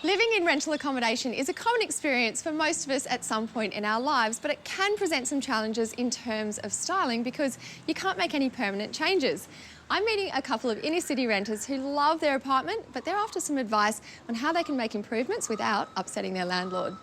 Living in rental accommodation is a common experience for most of us at some point in our lives, but it can present some challenges in terms of styling because you can't make any permanent changes. I'm meeting a couple of inner city renters who love their apartment, but they're after some advice on how they can make improvements without upsetting their landlord.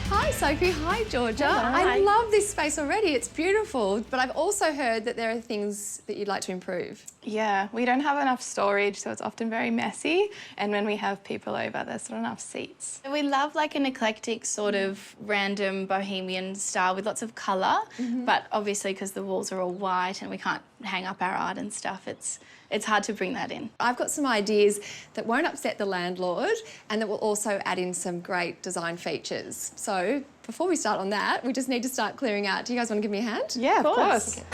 Hi Sophie, hi Georgia. Hello. I love this space already, it's beautiful, but I've also heard that there are things that you'd like to improve. Yeah, we don't have enough storage, so it's often very messy. And when we have people over, there's not enough seats. We love like an eclectic sort of random bohemian style with lots of colour, but obviously because the walls are all white and we can't hang up our art and stuff, it's hard to bring that in. I've got some ideas that won't upset the landlord and that will also add in some great design features. So before we start on that, we just need to start clearing out. Do you guys want to give me a hand? Yeah, of course. Okay.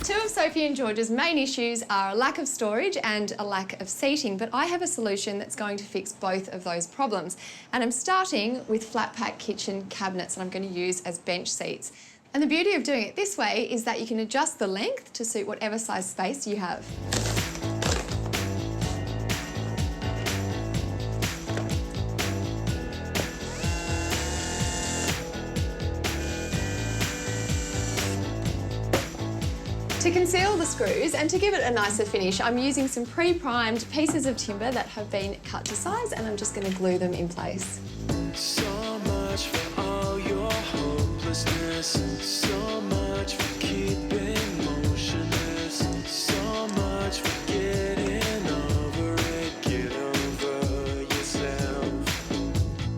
Two of Sophie and George's main issues are a lack of storage and a lack of seating, but I have a solution that's going to fix both of those problems. And I'm starting with flat pack kitchen cabinets that I'm going to use as bench seats. And the beauty of doing it this way is that you can adjust the length to suit whatever size space you have. To conceal the screws and to give it a nicer finish, I'm using some pre-primed pieces of timber that have been cut to size, and I'm just going to glue them in place. So much for all your hopelessness, so much for keeping motionless, so much for getting over it, get over yourself.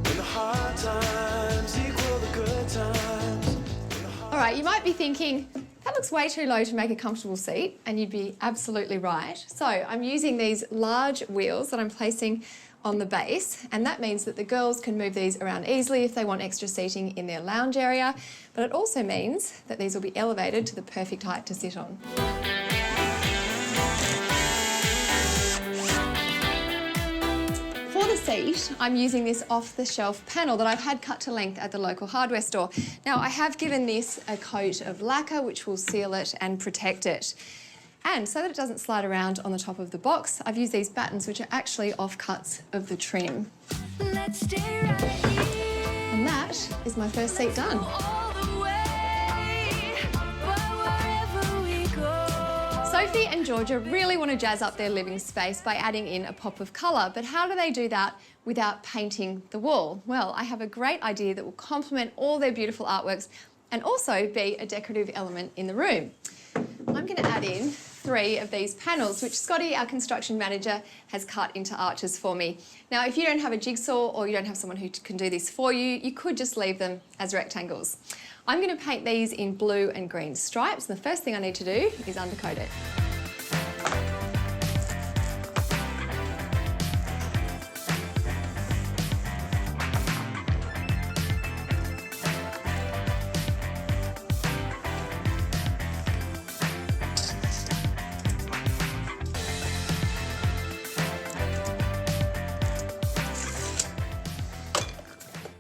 When the hard times equal the good times. All right, you might be thinking, that looks way too low to make a comfortable seat, and you'd be absolutely right. So I'm using these large wheels that I'm placing on the base, and that means that the girls can move these around easily if they want extra seating in their lounge area, but it also means that these will be elevated to the perfect height to sit on. For the seat, I'm using this off-the-shelf panel that I've had cut to length at the local hardware store. Now, I have given this a coat of lacquer which will seal it and protect it. And so that it doesn't slide around on the top of the box, I've used these battens which are actually offcuts of the trim. Let's stay right here. And that is my first seat done. All the way, but wherever we go. Sophie and Georgia really want to jazz up their living space by adding in a pop of colour, but how do they do that without painting the wall? Well, I have a great idea that will complement all their beautiful artworks and also be a decorative element in the room. I'm going to add in 3 of these panels, which Scotty, our construction manager, has cut into arches for me. Now, if you don't have a jigsaw or you don't have someone who can do this for you, you could just leave them as rectangles. I'm going to paint these in blue and green stripes, and the first thing I need to do is undercoat it.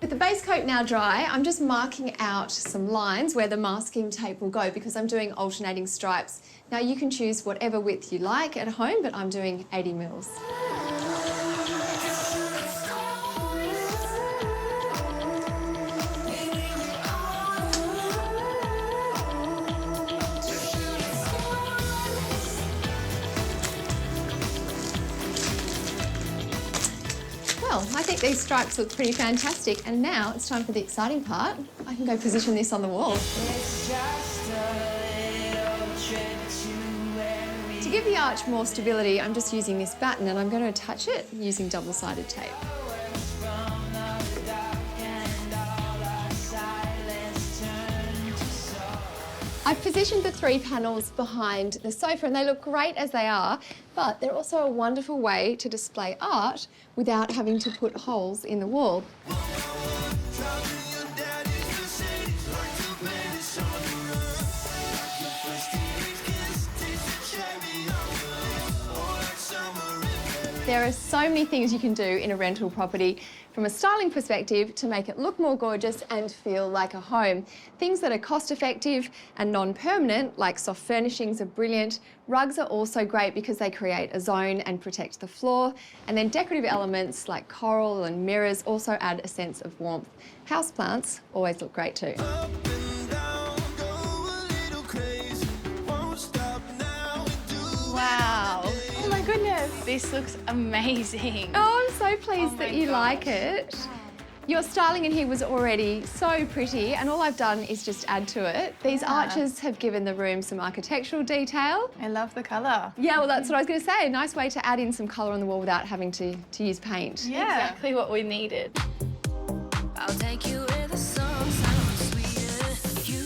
With the base coat now dry, I'm just marking out some lines where the masking tape will go because I'm doing alternating stripes. Now you can choose whatever width you like at home, but I'm doing 80 mils. Well, I think these stripes look pretty fantastic, and now it's time for the exciting part. I can go position this on the wall. To give the arch more stability, I'm just using this batten and I'm going to attach it using double-sided tape. I've positioned the 3 panels behind the sofa and they look great as they are, but they're also a wonderful way to display art without having to put holes in the wall. There are so many things you can do in a rental property from a styling perspective to make it look more gorgeous and feel like a home. Things that are cost effective and non-permanent, like soft furnishings, are brilliant. Rugs are also great because they create a zone and protect the floor. And then decorative elements like coral and mirrors also add a sense of warmth. Houseplants always look great too. Up and down, go a little crazy. Won't stop now. We do Wow. Oh my goodness. This looks amazing. Oh, I'm so pleased Oh that my you gosh. like it. Your styling in here was already so pretty, and all I've done is just add to it. These arches have given the room some architectural detail. I love the colour. Yeah, well, that's what I was going to say. A nice way to add in some colour on the wall without having to use paint. Yeah. Exactly what we needed. I'll take you where the song sounds sweeter. You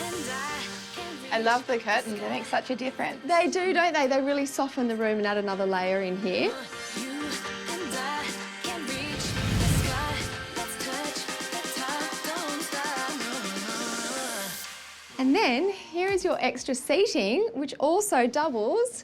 and I can I love the curtains. They make such a difference. They do, don't they? They really soften the room and add another layer in here. You and I can reach the sky. Let's touch the top, don't stop. And then here is your extra seating, which also doubles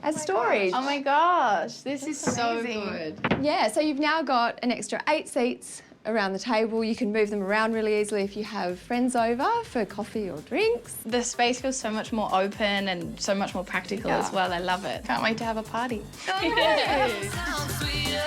as storage. Oh my gosh, this is so amazing. good. Yeah, so you've now got an extra 8 seats around the table. You can move them around really easily if you have friends over for coffee or drinks. The space feels so much more open and so much more practical as well. I love it. Can't wait to have a party. Sounds sweeter.